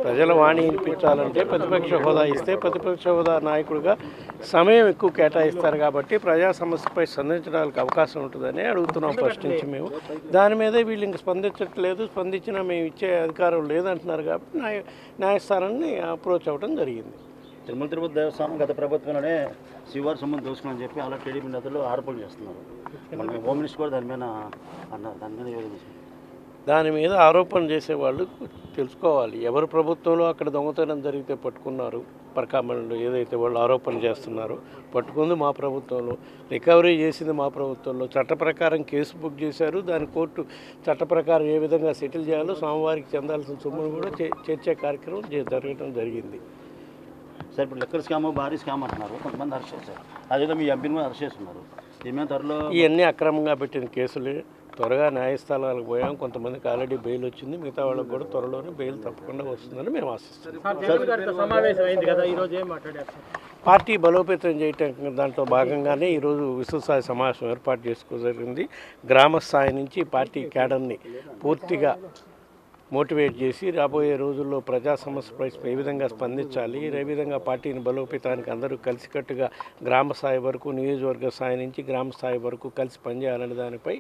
ప్రజల వాణి వినిపించాలంటే ప్రతిపక్ష హోదా ఇస్తే ప్రతిపక్ష హోదా నాయకుడిగా సమయం ఎక్కువ కేటాయిస్తారు కాబట్టి ప్రజా సమస్యపై స్పందించడానికి అవకాశం ఉంటుందని అడుగుతున్నాం ఫస్ట్ నుంచి మేము. దాని మీదే వీళ్ళు ఇంక స్పందించట్లేదు, స్పందించినా మేము ఇచ్చే అధికారం లేదంటున్నారు కాబట్టి న్యాయస్థానాన్ని అప్రోచ్ అవ్వడం జరిగింది. తిరుమల తిరుపతి దేవస్థానం గత ప్రభుత్వంలోనే శివారు సొమ్మును దోచుకుని చెప్పి అలా టీడీపీ నేతలు ఆరోపణలు చేస్తున్నారు. మన హోమ్ మినిస్టర్ కూడా దాని మీద అన్నారు. దాని మీద ఆరోపణ చేసేవాళ్ళు తెలుసుకోవాలి. ఎవరు ప్రభుత్వంలో అక్కడ దొంగతనం జరిగితే పట్టుకున్నారు, పరకామణిలో ఏదైతే వాళ్ళు ఆరోపణ చేస్తున్నారో పట్టుకుంది మా ప్రభుత్వంలో, రికవరీ చేసింది మా ప్రభుత్వంలో, చట్ట ప్రకారం కేసు బుక్ చేశారు. దాని కోర్టు చట్ట ప్రకారం ఏ విధంగా సెటిల్ చేయాలో స్వామివారికి చెందాల్సిన సొమ్మును కూడా చేర్చే కార్యక్రమం జరగడం జరిగింది. సార్ ఇప్పుడు లెక్కర్ స్కామ్ భారీ స్కామ్ అంటున్నారు, కొంతమంది అరెస్ట్ చేశారు. అదేదో మీ ఎంపీని కూడా అరెస్ట్ చేస్తున్నారు. ఇవన్నీ అక్రమంగా పెట్టిన కేసులే. త్వరగా న్యాయస్థానాలకు పోయాం. కొంతమందికి ఆల్రెడీ బెయిల్ వచ్చింది, మిగతా వాళ్ళకి కూడా త్వరలోనే బెయిల్ తప్పకుండా వస్తుందని మేము ఆశిస్తున్నాం. పార్టీ బలోపేతం చేయటం దాంట్లో భాగంగానే ఈరోజు విస్తృత స్థాయి సమావేశం ఏర్పాటు చేసుకోగలిగింది. గ్రామ స్థాయి నుంచి పార్టీ క్యాడర్ని పూర్తిగా మోటివేట్ చేసి రాబోయే రోజుల్లో ప్రజా సమస్యపై ఏ విధంగా స్పందించాలి, ఏ విధంగా పార్టీని బలోపేతానికి అందరూ కలిసికట్టుగా గ్రామ స్థాయి వరకు, నియోజకవర్గ స్థాయి నుంచి గ్రామ స్థాయి వరకు కలిసి పనిచేయాలనే దానిపై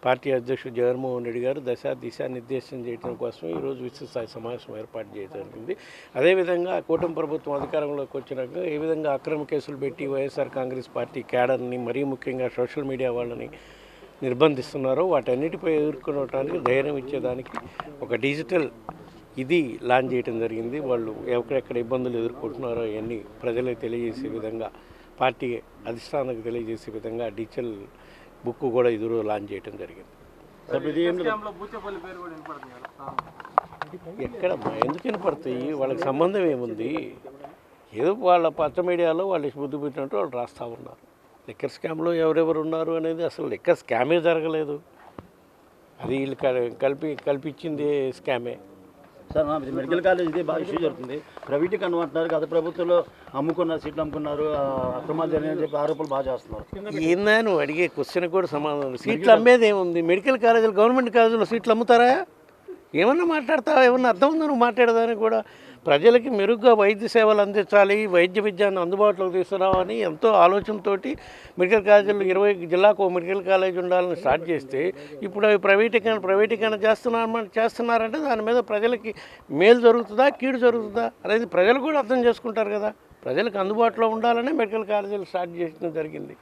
పార్టీ అధ్యక్షుడు జగన్మోహన్ రెడ్డి గారు దిశానిర్దేశం చేయడం కోసం ఈరోజు విస్తృత స్థాయి సమావేశం ఏర్పాటు చేయడం జరిగింది. అదేవిధంగా కూటమి ప్రభుత్వం అధికారంలోకి వచ్చినాక ఏ విధంగా అక్రమ కేసులు పెట్టి వైఎస్ఆర్ కాంగ్రెస్ పార్టీ క్యాడర్ని, మరీ ముఖ్యంగా సోషల్ మీడియా వాళ్ళని నిర్బంధిస్తున్నారో వాటన్నిటిపై ఎదుర్కొనడానికి ధైర్యం ఇచ్చేదానికి ఒక డిజిటల్ ఇది లాంచ్ చేయడం జరిగింది. వాళ్ళు ఎక్కడెక్కడ ఇబ్బందులు ఎదుర్కొంటున్నారో అవన్నీ ప్రజలకు తెలియజేసే విధంగా, పార్టీ అధిష్టానానికి తెలియజేసే విధంగా డిజిటల్ బుక్ కూడా ఎదురు లాంచ్ చేయడం జరిగింది. ఎక్కడ ఎందుకు వినపడతాయి? వాళ్ళకి సంబంధం ఏముంది? ఏదో వాళ్ళ పచ్చ మీడియాలో వాళ్ళు బుద్ధి పెట్టినట్టు వాళ్ళు రాస్తూ ఉన్నారు. లిక్కర్ స్కామ్లో ఎవరెవరు ఉన్నారు అనేది అసలు లిక్కర్ స్కామే జరగలేదు. అది వీళ్ళు కల్పించింది స్కామే. సార్ మెడికల్ కాలేజ్ ఇది బాగా ఇష్యూ జరుగుతుంది. ప్రైవేటీకరణ అంటున్నారు, గత ప్రభుత్వంలో అమ్ముకున్నారు, సీట్లు అమ్ముకున్నారు, అక్రమాలు జరిగాయని చెప్పి ఆరోపణలు బాగా చేస్తున్నారు. ఏందా నువ్వు అడిగే క్వశ్చన్ కూడా సమాధానం. సీట్లు అమ్మేది ఏముంది? మెడికల్ కాలేజీలు, గవర్నమెంట్ కాలేజీలో సీట్లు అమ్ముతారా? ఏమన్నా మాట్లాడతావా? ఏమన్నా అర్థం ఉందా నువ్వు మాట్లాడేదానికి కూడా? ప్రజలకి మెరుగ్గా వైద్య సేవలు అందించాలి, వైద్య విద్యను అందుబాటులోకి తీసుకురావాలని ఎంతో ఆలోచనతోటి మెడికల్ కాలేజీలు 20 జిల్లాకు మెడికల్ కాలేజ్ ఉండాలని స్టార్ట్ చేస్తే ఇప్పుడు అవి ప్రైవేటీకరణ చేస్తున్నారంటే దాని మీద ప్రజలకి మేలు జరుగుతుందా, కీడు జరుగుతుందా అనేది ప్రజలు కూడా అర్థం చేసుకుంటారు కదా. ప్రజలకు అందుబాటులో ఉండాలనే మెడికల్ కాలేజీలు స్టార్ట్ చేయడం జరిగింది.